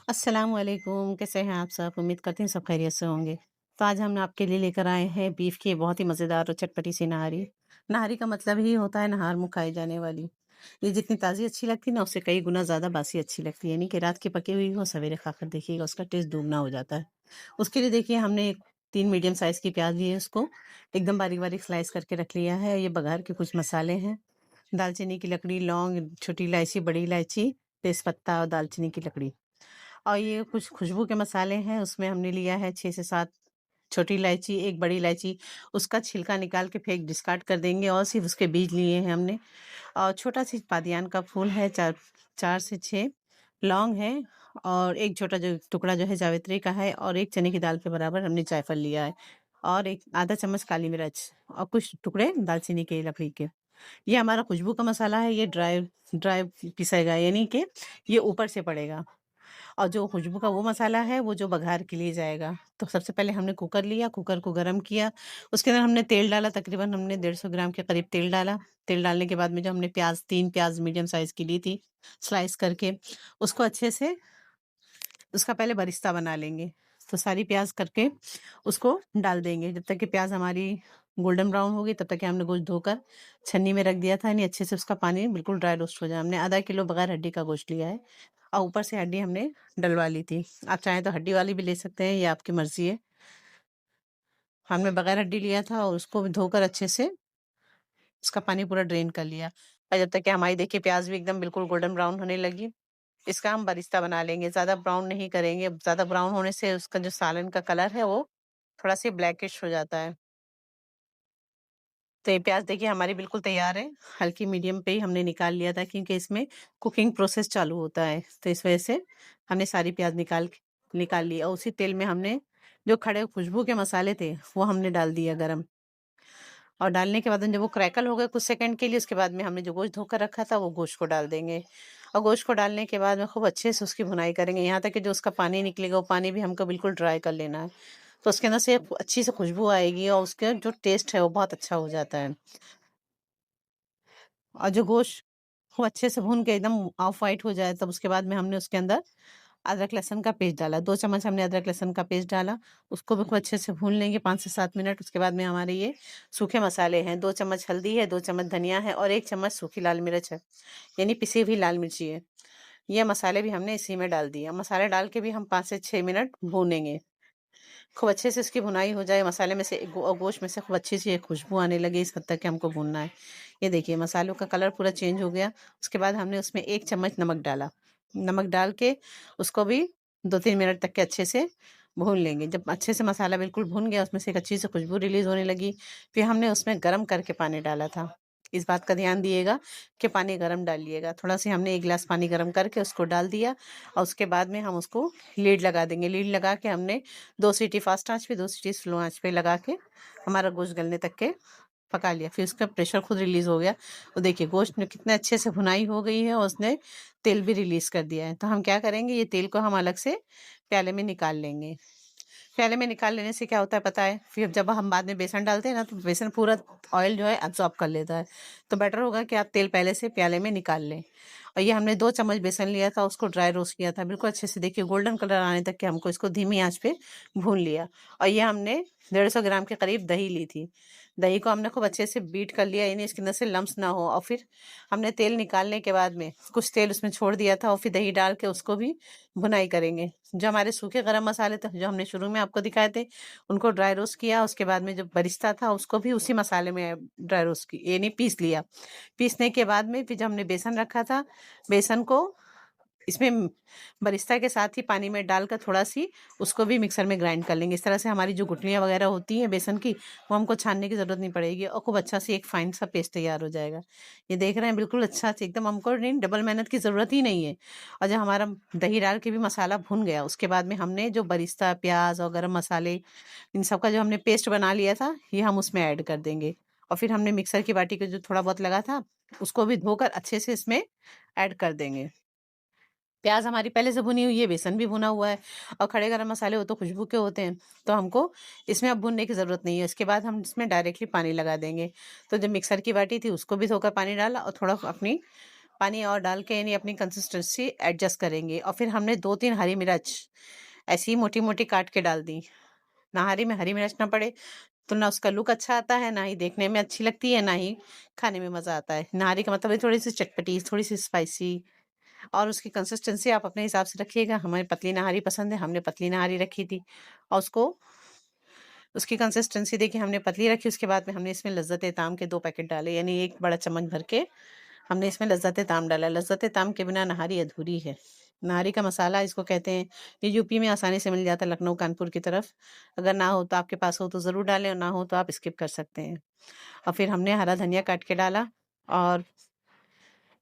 अस्सलाम वालेकुम, कैसे हैं आप सब? उम्मीद करते हैं सब खैरियत से होंगे। तो आज हम आपके लिए लेकर आए हैं बीफ की बहुत ही मज़ेदार और चटपटी सी नहारी। नहारी का मतलब ही होता है नहार मुँह खाई जाने वाली। ये जितनी ताज़ी अच्छी लगती है ना, उससे कई गुना ज़्यादा बासी अच्छी लगती है। यानी कि रात की पकी हुई हो, सवेरे खाकर देखिएगा उसका टेस्ट दुगना हो जाता है। उसके लिए देखिए हमने 3 मीडियम साइज़ की प्याज़ ली है, उसको एकदम बारीक-बारीक स्लाइस करके रख लिया है। ये बघार के कुछ मसाले हैं, दालचीनी की लकड़ी, लौंग, छोटी इलायची, बड़ी इलायची, तेज़पत्ता और दालचीनी की लकड़ी। और ये कुछ खुशबू के मसाले हैं, उसमें हमने लिया है 6 से 7 छोटी इलायची, 1 बड़ी इलायची, उसका छिलका निकाल के फेंक डिस्कार्ड कर देंगे और सिर्फ़ उसके बीज लिए हैं हमने। और छोटा-सी बादियान का फूल है, 4 से 6 लौंग है और एक छोटा जो टुकड़ा जो है जावित्री का है और 1 चने की दाल के बराबर हमने जायफल लिया है और एक आधा चम्मच काली मिर्च और कुछ टुकड़े दालचीनी के लकड़ी के। ये हमारा खुशबू का मसाला है, ये ड्राई ड्राई पिसेगा यानी कि ये ऊपर से पड़ेगा। और जो खुशबू का वो मसाला है, वो जो बघार के लिए जाएगा। तो सबसे पहले हमने कुकर लिया, कुकर को गरम किया, उसके अंदर हमने तेल डाला, तकरीबन हमने 150 ग्राम के करीब तेल डाला। तेल डालने के बाद में जो हमने 3 प्याज़ मीडियम साइज़ की ली थी, स्लाइस करके, उसको अच्छे से उसका पहले बरिस्ता बना लेंगे। तो सारी प्याज़ करके उसको डाल देंगे, जब तक कि प्याज़ हमारी गोल्डन ब्राउन होगी, तब तक कि हमने गोश्त धोकर छन्नी में रख दिया था, यानी अच्छे से उसका पानी बिल्कुल ड्राई रोस्ट हो जाए। हमने आधा किलो बगैर हड्डी का गोश्त लिया है और ऊपर से हड्डी हमने डलवा ली थी। आप चाहें तो हड्डी वाली भी ले सकते हैं, ये आपकी मर्ज़ी है। हमने बगैर हड्डी लिया था और उसको भी धोकर अच्छे से उसका पानी पूरा ड्रेन कर लिया और जब तक कि हमारी देखिए प्याज़ भी एकदम बिल्कुल गोल्डन ब्राउन होने लगी, इसका हम बरिस्ता बना लेंगे। ज़्यादा ब्राउन नहीं करेंगे, ज़्यादा ब्राउन होने से उसका जो सालन का कलर है वो थोड़ा-सा ब्लैकिश हो जाता है। तो ये प्याज़ देखिए हमारी बिल्कुल तैयार है। हल्की मीडियम पे ही हमने निकाल लिया था क्योंकि इसमें कुकिंग प्रोसेस चालू होता है। तो इस वज़ह से हमने सारी प्याज़ निकाल ली और उसी तेल में हमने जो खड़े खुशबू के मसाले थे, वो हमने डाल दिया गरम। और डालने के बाद में जब वो क्रैकल हो गए कुछ सेकंड के लिए, उसके बाद में हमने जो गोश्त धोकर रखा था, वो गोश्त को डाल देंगे। और गोश्त को डालने के बाद में खूब अच्छे से उसकी भुनाई करेंगे, यहाँ तक कि जो उसका पानी निकलेगा, वो पानी भी हमको बिल्कुल ड्राई कर लेना है। तो उसके अंदर से एक अच्छी सी खुशबू आएगी और उसका जो टेस्ट है, वो बहुत अच्छा हो जाता है। और जो गोश्त खूब अच्छे से भून के एकदम ऑफ व्हाइट हो जाए, तब उसके बाद में हमने उसके अंदर अदरक लहसुन का पेस्ट डाला। 2 चम्मच हमने अदरक लहसुन का पेस्ट डाला, उसको भी खूब अच्छे से भून लेंगे 5 से 7 मिनट। उसके बाद में हमारे ये सूखे मसाले हैं, 2 चम्मच हल्दी है, 2 चम्मच धनिया है और 1 चम्मच सूखी लाल मिर्च है, यानी पिसी हुई लाल मिर्ची है। ये मसाले भी हमने इसी में डाल दिए। मसाले डाल के भी हम 5 से 6 मिनट भूनेंगे। खूब अच्छे से इसकी भुनाई हो जाए, मसाले में से गोश्त में से खूब अच्छी सी एक खुशबू आने लगे, इस हद तक कि हमको भूनना है। ये देखिए मसालों का कलर पूरा चेंज हो गया। उसके बाद हमने उसमें 1 चम्मच नमक डाला। नमक डाल के उसको भी 2-3 मिनट तक के अच्छे से भून लेंगे। जब अच्छे से मसाला बिल्कुल भुन गया, उसमें से एक अच्छी सी खुशबू रिलीज़ होने लगी, फिर हमने उसमें गरम करके पानी डाला था। इस बात का ध्यान दिएगा कि पानी गरम डालिएगा। थोड़ा-सा हमने 1 गिलास पानी गरम करके उसको डाल दिया और उसके बाद में हम उसको लीड लगा देंगे। लीड लगा के हमने 2 सीटी फ़ास्ट आँच पे, 2 सीटी स्लो आँच पे लगा के हमारा गोश्त गलने तक के पका लिया। फिर उसका प्रेशर खुद रिलीज़ हो गया। तो देखिए गोश्त में कितने अच्छे से भुनाई हो गई है और उसने तेल भी रिलीज़ कर दिया है। तो हम क्या करेंगे, ये तेल को हम अलग से प्याले में निकाल लेंगे। प्याले में निकाल लेने से क्या होता है पता है? फिर जब हम बाद में बेसन डालते हैं ना, तो बेसन पूरा ऑयल जो है एब्ज़ॉर्ब कर लेता है। तो बेटर होगा कि आप तेल पहले से प्याले में निकाल लें। और ये हमने 2 चम्मच बेसन लिया था, उसको ड्राई रोस्ट किया था। बिल्कुल अच्छे से देखिए गोल्डन कलर आने तक के हमको इसको धीमी आँच पे भून लिया। और ये हमने 150 ग्राम के करीब दही ली थी। दही को हमने खूब अच्छे से बीट कर लिया, यानी इसके अंदर से लम्प्स ना हो। और फिर हमने तेल निकालने के बाद में कुछ तेल उसमें छोड़ दिया था और फिर दही डाल के उसको भी भुनाई करेंगे। जो हमारे सूखे गरम मसाले थे, जो हमने शुरू में आपको दिखाए थे, उनको ड्राई रोस्ट किया। उसके बाद में जो बरिस्ता था, उसको भी उसी मसाले में ड्राई रोस्ट की यानी पीस लिया। पीसने के बाद में फिर जो हमने बेसन रखा था, बेसन को इसमें बरिस्ता के साथ ही पानी में डालकर थोड़ा-सी उसको भी मिक्सर में ग्राइंड कर लेंगे। इस तरह से हमारी जो गुठलियाँ वगैरह होती हैं बेसन की, वो हमको छानने की ज़रूरत नहीं पड़ेगी और खूब अच्छा से एक फाइन सा पेस्ट तैयार हो जाएगा। ये देख रहे हैं बिल्कुल अच्छा से एकदम हमको नहीं डबल मेहनत की ज़रूरत ही नहीं है। और जब हमारा दही डाल के भी मसाला भुन गया, उसके बाद में हमने जो बरिस्ता, प्याज़ और गरम मसाले, इन सब का जो हमने पेस्ट बना लिया था, ये हम उसमें ऐड कर देंगे। और फिर हमने मिक्सर की बाटी का जो थोड़ा बहुत लगा था, उसको भी धोकर अच्छे से इसमें ऐड कर देंगे। प्याज़ हमारी पहले से भुनी हुई है, बेसन भी भुना हुआ है और खड़े गरम मसाले वो तो खुशबू के होते हैं, तो हमको इसमें अब भुनने की ज़रूरत नहीं है। इसके बाद हम इसमें डायरेक्टली पानी लगा देंगे। तो जो मिक्सर की बाटी थी उसको भी धोकर पानी डाला और थोड़ा अपनी पानी और डाल के यानी अपनी कंसिस्टेंसी एडजस्ट करेंगे और फिर हमने 2-3 हरी मिर्च ऐसी ही मोटी-मोटी काट के डाल दी। नाहारी में हरी मिर्च ना पड़े तो ना उसका लुक अच्छा आता है, ना ही देखने में अच्छी लगती है, ना ही खाने में मज़ा आता है। नाहारी का मतलब है थोड़ी-सी चटपटी, थोड़ी-सी स्पाइसी और उसकी कंसिस्टेंसी आप अपने हिसाब से रखिएगा। हमें पतली नाहारी पसंद है, हमने पतली नाहारी रखी थी और उसको उसकी कंसिस्टेंसी देखिए हमने पतली रखी, उसके बाद में हमने इसमें लज़्ज़त-ए-ताम के 2 पैकेट डाले, यानी 1 बड़ा चम्मच भर के हमने इसमें लज़्ज़त-ए-ताम डाला। लज़्ज़त-ए-ताम के बिना नहारी अधूरी है। नहारी का मसाला इसको कहते हैं, ये यूपी में आसानी से मिल जाता है, लखनऊ, कानपुर की तरफ। अगर ना हो तो आपके पास हो तो ज़रूर डालें और ना हो तो आप स्किप कर सकते हैं। और फिर हमने हरा धनिया काट के डाला और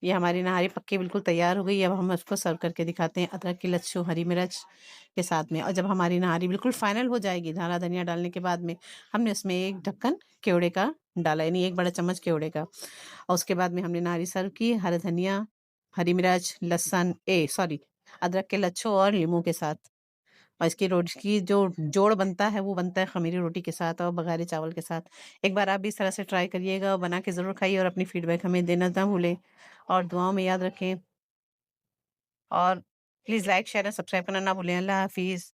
ये हमारी नहारी पक के बिल्कुल तैयार हो गई। अब हम उसको सर्व करके दिखाते हैं अदरक की लच्छू, हरी मिर्च के साथ में। और जब हमारी नहारी बिल्कुल फाइनल हो जाएगी, हरा धनिया डालने के बाद में, हमने उसमें 1 ढक्कन केवड़े का डाला, यानी 1 बड़ा चम्मच केवड़े का। और उसके बाद में हमने नहारी सर्व की, हरा धनिया, हरी मिर्च, अदरक के लच्छू और लीमू के साथ। और इसकी रोटी की जो जोड़ बनता है, वो बनता है ख़मीरी रोटी के साथ और बघारे चावल के साथ। एक बार आप भी इस तरह से ट्राई करिएगा और बना के ज़रूर खाइए और अपनी फीडबैक हमें देना ना भूलें और दुआओं में याद रखें और please like, share and subscribe करना ना भूलें। अल्लाह हाफ़िज़।